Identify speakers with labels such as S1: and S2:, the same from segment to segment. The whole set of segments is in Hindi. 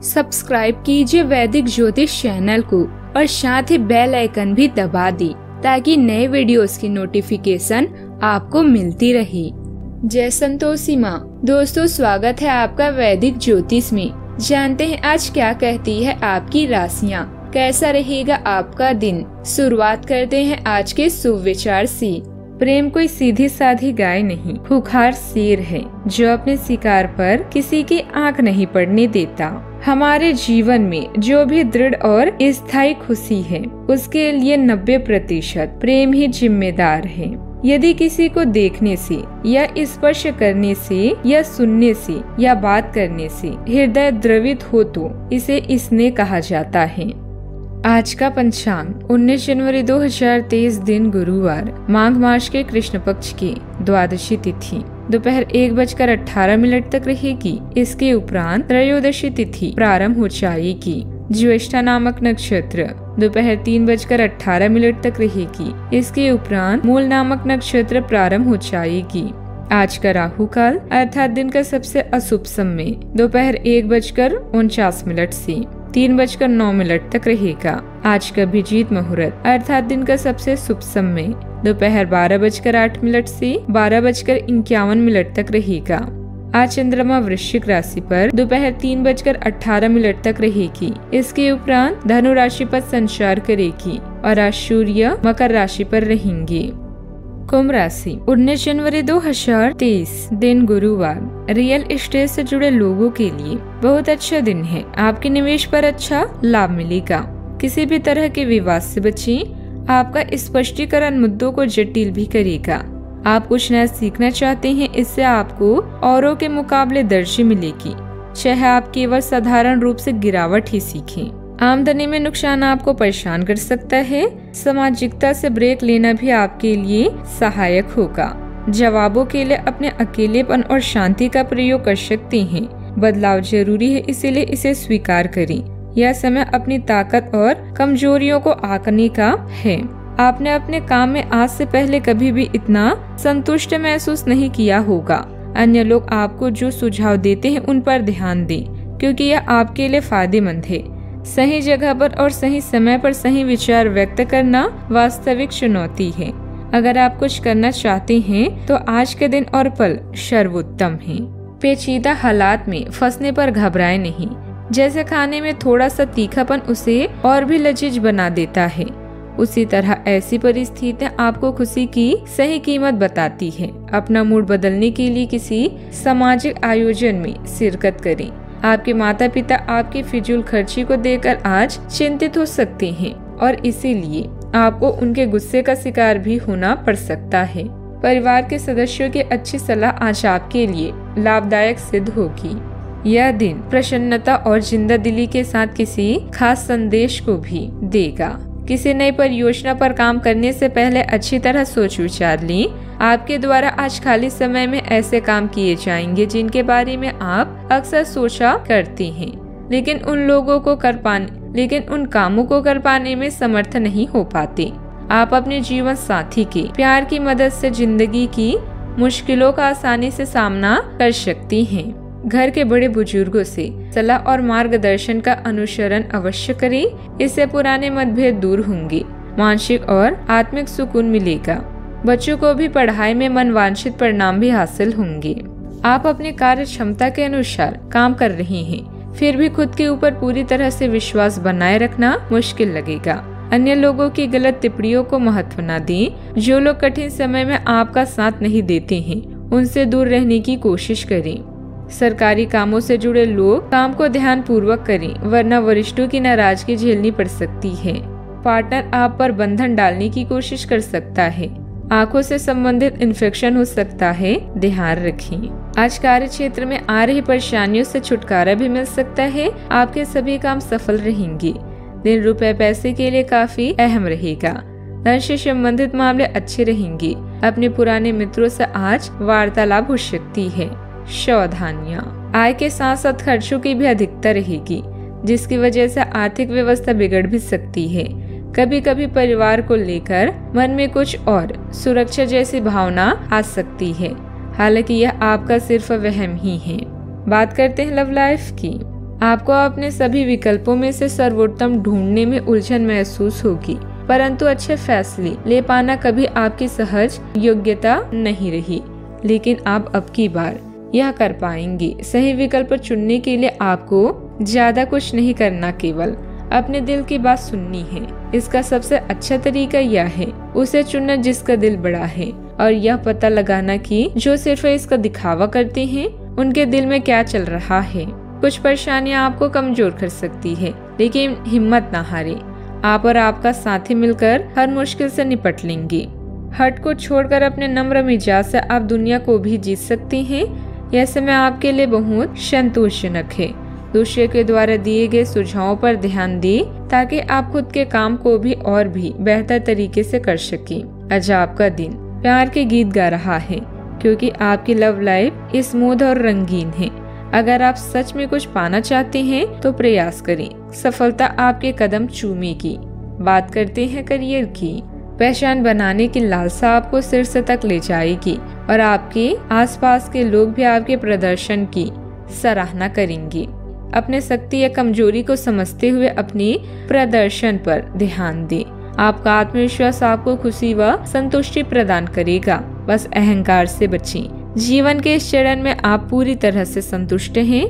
S1: सब्सक्राइब कीजिए वैदिक ज्योतिष चैनल को और साथ ही बेल आइकन भी दबा दी ताकि नए वीडियोस की नोटिफिकेशन आपको मिलती रहे। जय संतोषी माँ। दोस्तों, स्वागत है आपका वैदिक ज्योतिष में। जानते हैं आज क्या कहती है आपकी राशियाँ, कैसा रहेगा आपका दिन। शुरुआत करते हैं आज के शुभ विचार से। प्रेम कोई सीधी साधी गाय नहीं, खूंखार शेर है जो अपने शिकार पर किसी की आंख नहीं पड़ने देता। हमारे जीवन में जो भी दृढ़ और स्थायी खुशी है उसके लिए 90% प्रेम ही जिम्मेदार है। यदि किसी को देखने से या स्पर्श करने से या सुनने से या बात करने से हृदय द्रवित हो तो इसे स्नेह कहा जाता है। आज का पंचांग 19 जनवरी 2023 दिन गुरुवार, माघ मास के कृष्ण पक्ष की द्वादशी तिथि दोपहर 1:18 तक रहेगी। इसके उपरांत त्रयोदशी तिथि प्रारंभ हो जाएगी। ज्येष्ठा नामक नक्षत्र दोपहर 3:18 तक रहेगी। इसके उपरांत मूल नामक नक्षत्र प्रारंभ हो जाएगी। आज का राहु काल अर्थात दिन का सबसे अशुभ समय दोपहर 1:49 से 3:09 तक रहेगा। आज का अभिजीत मुहूर्त अर्थात दिन का सबसे शुभ समय दोपहर 12:08 से 12:51 तक रहेगा। आज चंद्रमा वृश्चिक राशि पर दोपहर 3:18 तक रहेगी। इसके उपरांत धनु राशि पर संचार करेगी और आज सूर्य मकर राशि पर रहेंगे। कुंभ राशि 19 जनवरी 2023 दिन गुरुवार, रियल एस्टेट से जुड़े लोगों के लिए बहुत अच्छा दिन है। आपके निवेश पर अच्छा लाभ मिलेगा। किसी भी तरह के विवाद से बचें। आपका स्पष्टीकरण मुद्दों को जटिल भी करेगा। आप कुछ नया सीखना चाहते हैं, इससे आपको औरों के मुकाबले दर्जे मिलेगी। चाहे आप केवल साधारण रूप से गिरावट ही सीखें। आमदनी में नुकसान आपको परेशान कर सकता है। सामाजिकता से ब्रेक लेना भी आपके लिए सहायक होगा। जवाबों के लिए अपने अकेलेपन और शांति का प्रयोग कर सकते हैं। बदलाव जरूरी है, इसीलिए इसे स्वीकार करें। यह समय अपनी ताकत और कमजोरियों को आंकने का है। आपने अपने काम में आज से पहले कभी भी इतना संतुष्ट महसूस नहीं किया होगा। अन्य लोग आपको जो सुझाव देते हैं उन पर ध्यान दें, क्योंकि यह आपके लिए फायदेमंद है। सही जगह पर और सही समय पर सही विचार व्यक्त करना वास्तविक चुनौती है। अगर आप कुछ करना चाहते हैं तो आज के दिन और पल सर्वोत्तम है। पेचीदा हालात में फंसने पर घबराएं नहीं। जैसे खाने में थोड़ा सा तीखापन उसे और भी लजीज बना देता है, उसी तरह ऐसी परिस्थितियां आपको खुशी की सही कीमत बताती है। अपना मूड बदलने के लिए किसी सामाजिक आयोजन में शिरकत करें। आपके माता पिता आपकी फिजूल खर्ची को देखकर आज चिंतित हो सकते हैं और इसीलिए आपको उनके गुस्से का शिकार भी होना पड़ सकता है। परिवार के सदस्यों की अच्छी सलाह आज आपके लिए लाभदायक सिद्ध होगी। यह दिन प्रसन्नता और जिंदादिली के साथ किसी खास संदेश को भी देगा। किसी नई परियोजना पर काम करने से पहले अच्छी तरह सोच विचार लें। आपके द्वारा आज खाली समय में ऐसे काम किए जाएंगे जिनके बारे में आप अक्सर सोचा करते हैं, लेकिन उन कामों को कर पाने में समर्थ नहीं हो पाते। आप अपने जीवन साथी के प्यार की मदद से जिंदगी की मुश्किलों का आसानी से सामना कर सकती हैं। घर के बड़े बुजुर्गों से सलाह और मार्गदर्शन का अनुसरण अवश्य करें। इससे पुराने मतभेद दूर होंगे। मानसिक और आत्मिक सुकून मिलेगा। बच्चों को भी पढ़ाई में मनवांछित परिणाम भी हासिल होंगे। आप अपनी कार्य क्षमता के अनुसार काम कर रहे हैं, फिर भी खुद के ऊपर पूरी तरह से विश्वास बनाए रखना मुश्किल लगेगा। अन्य लोगों की गलत टिप्पणियों को महत्व न दें। जो लोग कठिन समय में आपका साथ नहीं देते हैं, उनसे दूर रहने की कोशिश करें। सरकारी कामों से जुड़े लोग काम को ध्यान पूर्वक करें, वरना वरिष्ठों की नाराजगी झेलनी पड़ सकती है। पार्टनर आप पर बंधन डालने की कोशिश कर सकता है। आंखों से संबंधित इन्फेक्शन हो सकता है, ध्यान रखें। आज कार्य क्षेत्र में आ रही परेशानियों से छुटकारा भी मिल सकता है। आपके सभी काम सफल रहेंगे। दिन रुपए पैसे के लिए काफी अहम रहेगा। धन से संबंधित मामले अच्छे रहेंगे। अपने पुराने मित्रों से आज वार्तालाप हो सकती है। सावधानियां। आय के साथ साथ खर्चों की भी अधिकता रहेगी, जिसकी वजह से आर्थिक व्यवस्था बिगड़ भी सकती है। कभी कभी परिवार को लेकर मन में कुछ और सुरक्षा जैसी भावना आ सकती है, हालांकि यह आपका सिर्फ वहम ही है। बात करते हैं लव लाइफ की। आपको अपने सभी विकल्पों में से सर्वोत्तम ढूंढने में उलझन महसूस होगी, परंतु अच्छे फैसले ले पाना कभी आपकी सहज योग्यता नहीं रही, लेकिन आप अब की बार यह कर पाएंगे। सही विकल्प चुनने के लिए आपको ज्यादा कुछ नहीं करना, केवल अपने दिल की बात सुननी है। इसका सबसे अच्छा तरीका यह है उसे चुनना जिसका दिल बड़ा है, और यह पता लगाना कि जो सिर्फ इसका दिखावा करते हैं उनके दिल में क्या चल रहा है। कुछ परेशानियां आपको कमजोर कर सकती है, लेकिन हिम्मत ना हारे। आप और आपका साथी मिलकर हर मुश्किल से निपट लेंगे। हट को छोड़कर अपने नम्र मिजाज से आप दुनिया को भी जीत सकते हैं। यह समय आपके लिए बहुत संतोषजनक है। दूसरे के द्वारा दिए गए सुझावों पर ध्यान दें ताकि आप खुद के काम को भी और भी बेहतर तरीके से कर सकें। आज आपका दिन प्यार के गीत गा रहा है, क्योंकि आपकी लव लाइफ स्मूथ और रंगीन है। अगर आप सच में कुछ पाना चाहते हैं तो प्रयास करें, सफलता आपके कदम चूमेगी। बात करते हैं करियर की। पहचान बनाने की लालसा आपको शीर्ष तक ले जाएगी, और आपके आसपास के लोग भी आपके प्रदर्शन की सराहना करेंगे। अपने शक्ति या कमजोरी को समझते हुए अपने प्रदर्शन पर ध्यान दें। आपका आत्मविश्वास आपको खुशी व संतुष्टि प्रदान करेगा। बस अहंकार से बचें। जीवन के इस चरण में आप पूरी तरह से संतुष्ट हैं।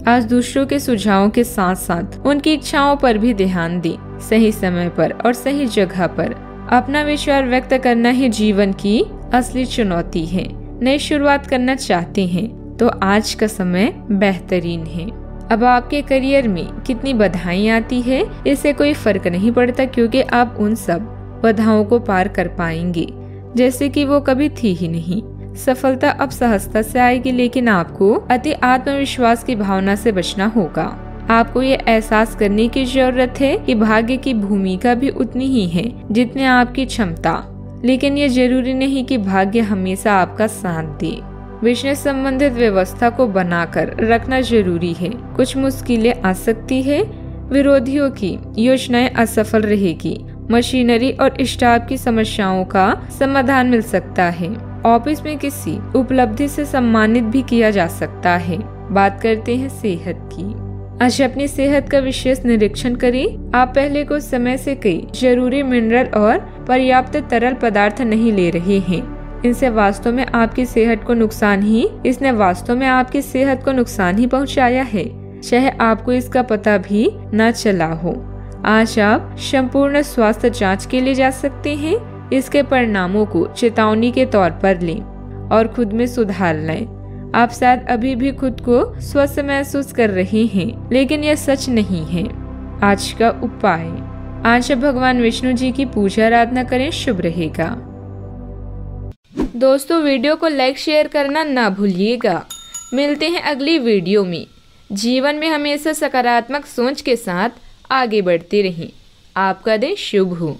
S1: आज दूसरों के सुझावों के साथ साथ उनकी इच्छाओं पर भी ध्यान दें। सही समय पर और सही जगह पर अपना विचार व्यक्त करना ही जीवन की असली चुनौती है। नई शुरुआत करना चाहते हैं तो आज का समय बेहतरीन है। अब आपके करियर में कितनी बाधाएं आती है इससे कोई फर्क नहीं पड़ता, क्योंकि आप उन सब बाधाओं को पार कर पाएंगे जैसे कि वो कभी थी ही नहीं। सफलता अब सहजता से आएगी, लेकिन आपको अति आत्मविश्वास की भावना से बचना होगा। आपको ये एहसास करने की जरूरत है कि भाग्य की भूमिका भी उतनी ही है जितनी आपकी क्षमता, लेकिन ये जरूरी नहीं कि भाग्य हमेशा आपका साथ दे। बिजनेस संबंधित व्यवस्था को बनाकर रखना जरूरी है। कुछ मुश्किलें आ सकती है, विरोधियों की योजनाएं असफल रहेगी, मशीनरी और स्टाफ की समस्याओं का समाधान मिल सकता है। ऑफिस में किसी उपलब्धि से सम्मानित भी किया जा सकता है। बात करते हैं सेहत की। आज अपनी सेहत का विशेष निरीक्षण करें। आप पहले कुछ समय से कई जरूरी मिनरल और पर्याप्त तरल पदार्थ नहीं ले रहे हैं। इसने वास्तव में आपकी सेहत को नुकसान ही पहुंचाया है, चाहे आपको इसका पता भी न चला हो। आज आप संपूर्ण स्वास्थ्य जांच के लिए जा सकते हैं। इसके परिणामों को चेतावनी के तौर पर लें और खुद में सुधार लाएं। आप शायद अभी भी खुद को स्वस्थ महसूस कर रहे हैं, लेकिन यह सच नहीं है। आज का उपाय, आज भगवान विष्णु जी की पूजा आराधना करें, शुभ रहेगा। दोस्तों, वीडियो को लाइक शेयर करना ना भूलिएगा। मिलते हैं अगली वीडियो में। जीवन में हमेशा सकारात्मक सोच के साथ आगे बढ़ते रहें। आपका दिन शुभ हो।